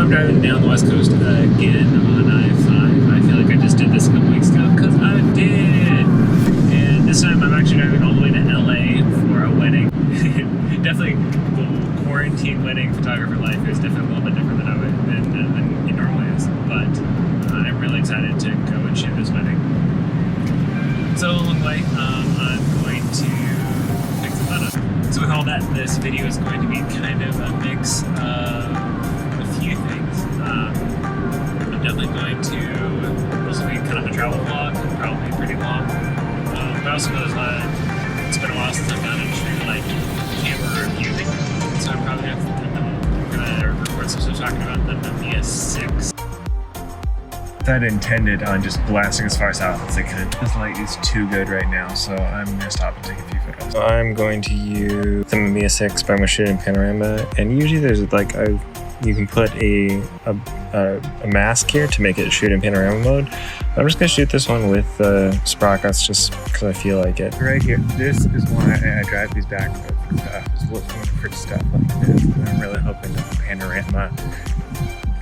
I'm driving down the west coast again on I-5. I feel like I just did this a couple weeks ago, because I did! And this time I'm actually driving all the way to LA for a wedding. Definitely the quarantine wedding photographer life is definitely a little bit different than it normally is. But I'm really excited to go and shoot this wedding. So along the way, I'm going to pick some photos. So with all that, this video is going to be kind of a mix of a few things. I'm definitely going to, this will be kind of a travel vlog, probably pretty long. But I also know it's been a while since I've done a like camera reviewing, so I'm probably gonna record some stuff talking about the Mamiya 6. I'd intended on just blasting as far south as I could. This light is too good right now, so I'm gonna stop and take a few photos. So I'm going to use the Mamiya 6, but I'm gonna shoot in panorama. And usually there's like you can put a mask here to make it shoot in panorama mode. But I'm just gonna shoot this one with sprockets just because I feel like it. Right here, this is why I drive these back with stuff. Just looking for stuff like this. And I'm really hoping that the panorama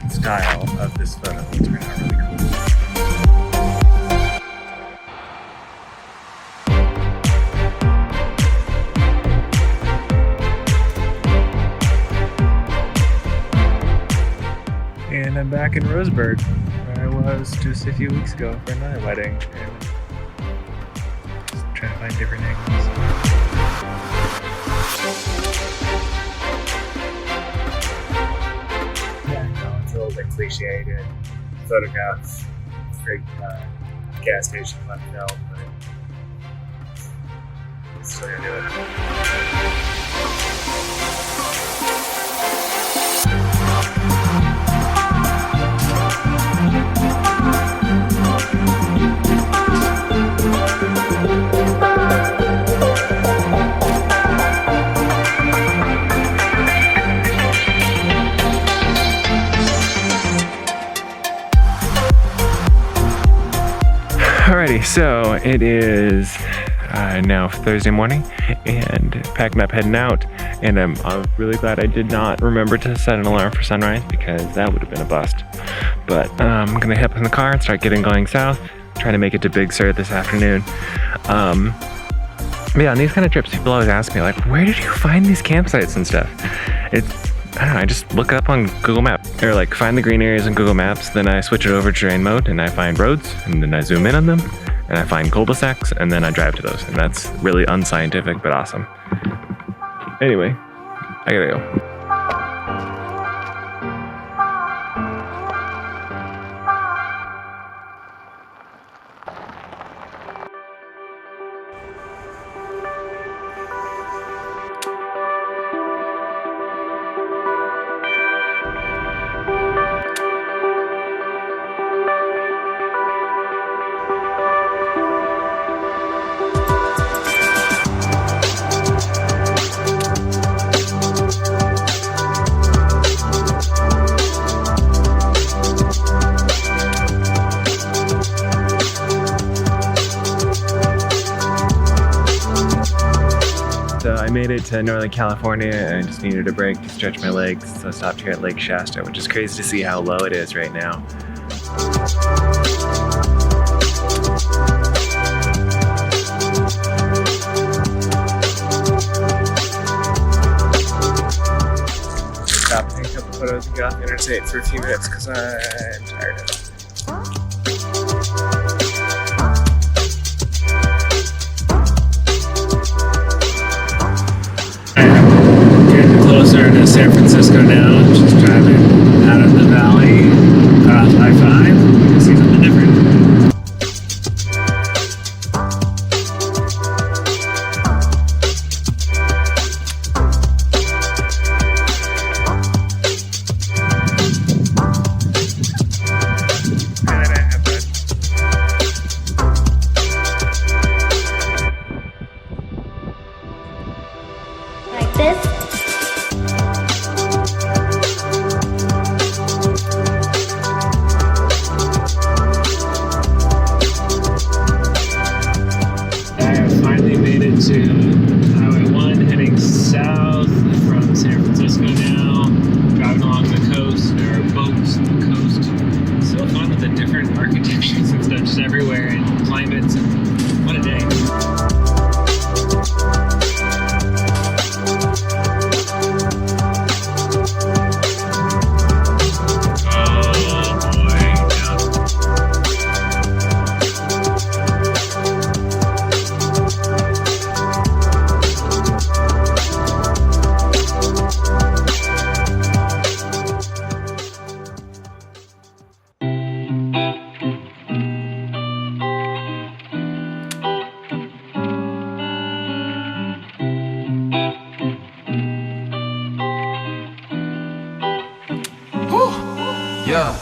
style of this photo will turn out really cool. And I'm back in Roseburg, where I was just a few weeks ago for another wedding, and just trying to find different angles. A little bit cliche to photograph great gas station left out, but still gonna do it. Alrighty, so it is now Thursday morning, and packing up, heading out, and I'm really glad I did not remember to set an alarm for sunrise, because that would have been a bust. But I'm gonna hop in the car and start going south, trying to make it to Big Sur this afternoon. Yeah, on these kind of trips, people always ask me, like, where did you find these campsites and stuff? I don't know, I just look up on Google Maps, or like find the green areas in Google Maps, then I switch it over to terrain mode and I find roads, and then I zoom in on them, and I find cul-de-sacs, and then I drive to those, and that's really unscientific but awesome. Anyway, I gotta go. I made it to Northern California and I just needed a break to stretch my legs, so I stopped here at Lake Shasta, which is crazy to see how low it is right now. Stop, take a couple photos and get off the interstate for a few minutes because I'm tired of it. Closer to San Francisco now, just driving out of the valley, across I-5, you can see something different. Yeah.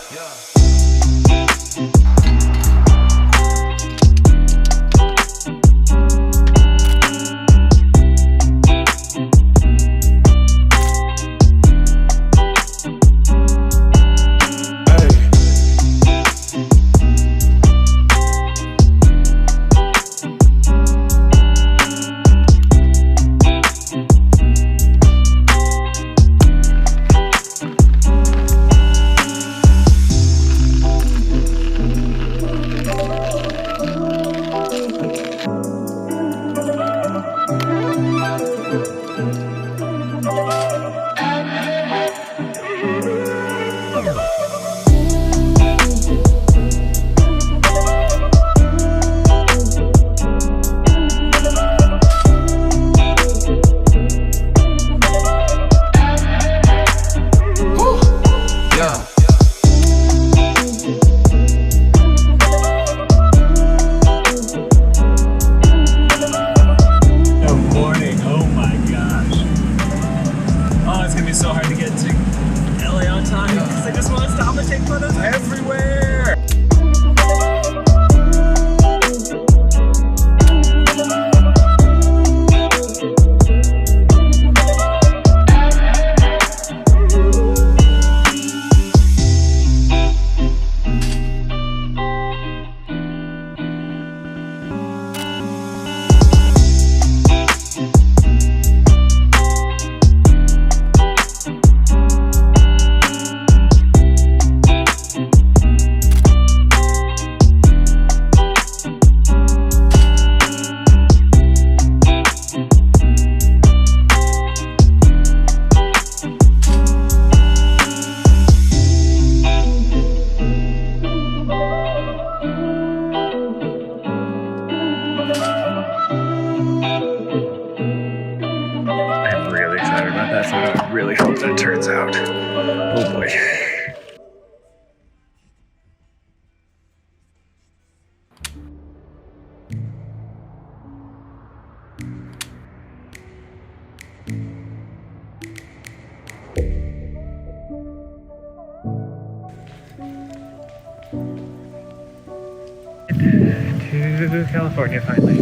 So hard to get to LA on time because I just want to stop and take photos everywhere. I'm really excited about that photo. I really hope that turns out. Oh boy. To California finally.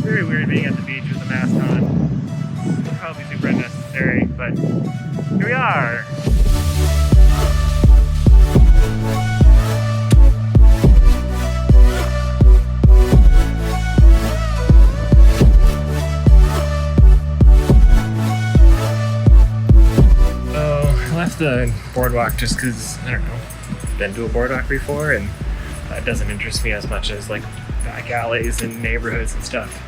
Very weird being at the beach with a mask on. Probably super unnecessary, but here we are. So I left the boardwalk just because, I don't know, been to a boardwalk before and that doesn't interest me as much as like back alleys and neighborhoods and stuff.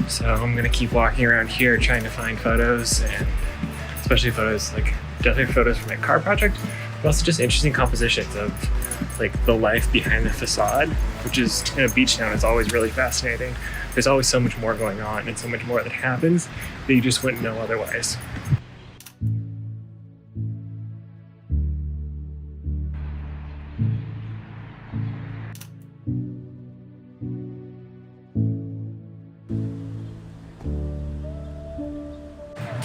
So I'm gonna keep walking around here trying to find photos, and especially photos, like definitely photos from my car project, but also just interesting compositions of like the life behind the facade, which is in a beach town is always really fascinating. There's always so much more going on and so much more that happens that you just wouldn't know otherwise.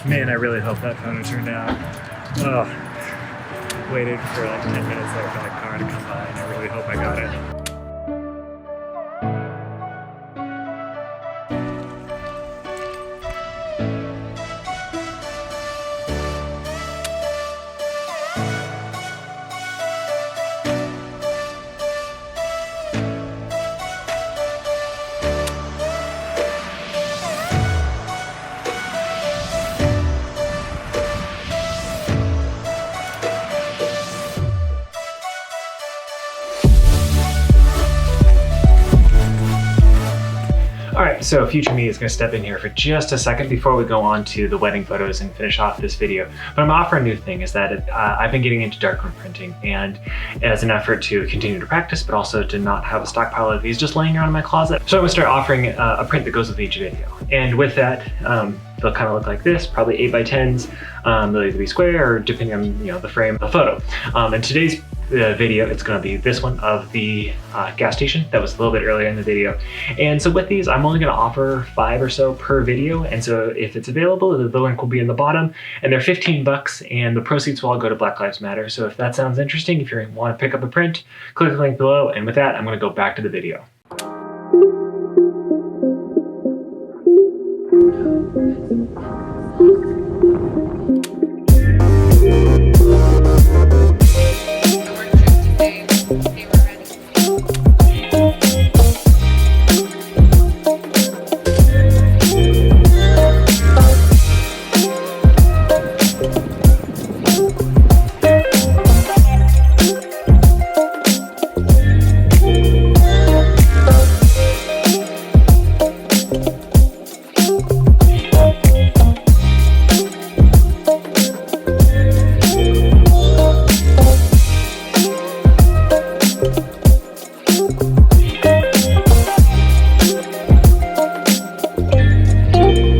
Man, I really hope that photo turned out. Oh, waited for like 10 minutes there for that car to come by, and I really hope I got it. right, so future me is going to step in here for just a second before we go on to the wedding photos and finish off this video. But I'm offering a new thing is that I've been getting into darkroom printing, and as an effort to continue to practice, but also to not have a stockpile of these just laying around in my closet. So I'm going to start offering a print that goes with each video. And with that, they'll kind of look like this, probably 8x10s. They'll either be square or depending on the frame of the photo. In today's video, it's going to be this one of the gas station that was a little bit earlier in the video. And so with these, I'm only going to offer 5 or so per video. And so if it's available, the link will be in the bottom, and they're 15 bucks, and the proceeds will all go to Black Lives Matter. So if that sounds interesting, if you want to pick up a print, click the link below. And with that, I'm going to go back to the video.